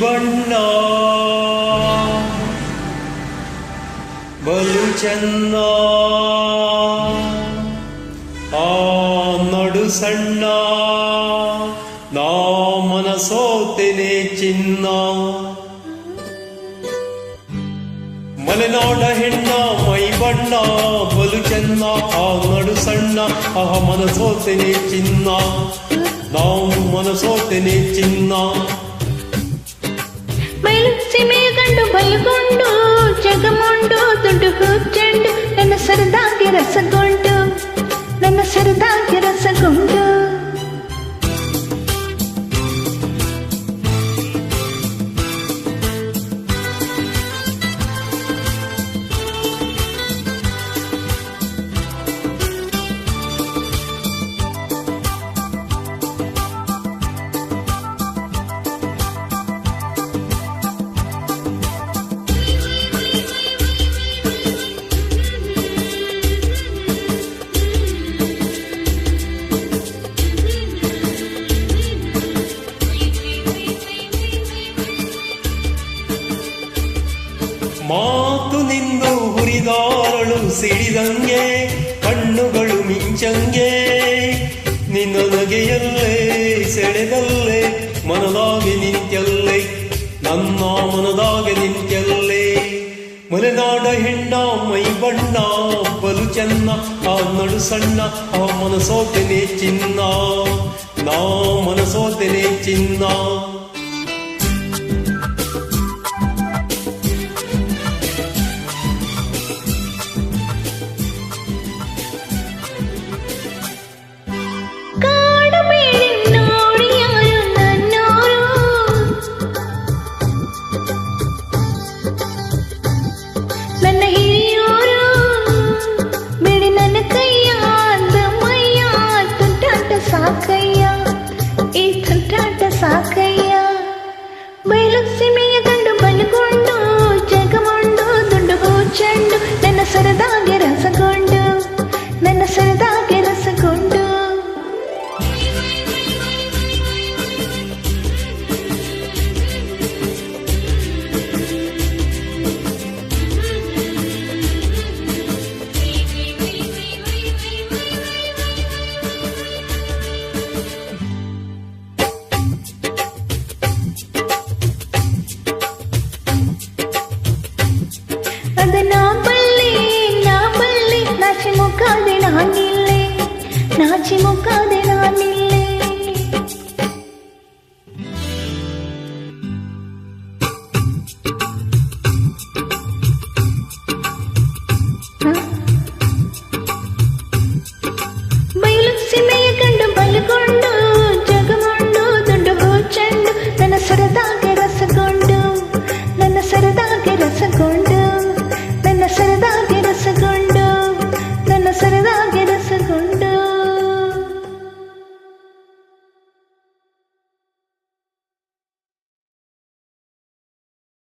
ಬಣ್ಣ ಬಲು ಚೆನ್ನ ಆ ನಡು ಸಣ್ಣ ನಾ ಮನಸೋತೆನೆ ಚಿನ್ನ ಮಲೆನಾಡ ಹೆಣ್ಣ ಮೈ ಬಣ್ಣ ಬಲು ಚೆನ್ನ ಆ ನಡು ಸಣ್ಣ ಆ ಮನಸೋತೆನೆ ಚಿನ್ನ ನಾವು ಮನಸೋತೆನೆ ಚಿನ್ನ ಬಯಲುಸೀಮೆಯ ಗಂಡು ಬಯಲುಗೊಂಡು ಜಗಮೊಂಡು ದುಡ್ಡು ಹುಚ್ಚಂಡು ನನ್ನ ಸರದಾಗಿ ರಸಗೊಂಡು ನನ್ನ ಸರದಾಗಿ ರಸಗೊಂಡು ಮಾತು ನಿಂದು ಹುರಿದಾರಳು ಸಿಡಿದಂಗೆ ಕಣ್ಣುಗಳು ಮಿಂಚಂಗೆ ನಿನ್ನ ನಗೆಯಲ್ಲೇ ಸೆಳೆದಲ್ಲೇ ಮನದಾಗೆ ನಿಂತ್ಯಲ್ಲೇ ನನ್ನ ಮನದಾಗೆ ನಿಂತ್ಯಲ್ಲೇ ಮಲೆನಾಡ ಹೆಣ್ಣ ಮೈ ಬಣ್ಣ ಬಲು ಚೆನ್ನ ಆ ನಡು ಸಣ್ಣ ಆ ಮನಸೋತೆನೆ ಚಿನ್ನ ನಾ ಮನಸೋತೆನೆ ಚಿನ್ನ ನನ್ನ ಹಿರಿಯೋರು ಬಿಡಿ ನನ್ನ ಕೈಯ ಮೈಯ ತುಂಟಾಟ ಸಾಕಯ್ಯ ಈ ತುಂಟಾಟ ಸಾಕಯ್ಯ ಬಯಲುಸೀಮೆಯ ಗಂಡು ಬಲಗೊಂಡು ಜಗಮೊಂಡು ದುಡ್ಡು ಹುಚ್ಚಂಡು ನನ್ನ ಸರದಾಗೆ ರಸಗೊಂಡು ನನ್ನ ಸರದಾಗೆ ರಸಗೊಂಡು ಅದು ನಾ ಬಲ್ಲೆ ನಾಚಿ ಮುಖಾದೆ ನಾನಿಲ್ಲೆ ನಾಚಿ ಮುಖಾದೆ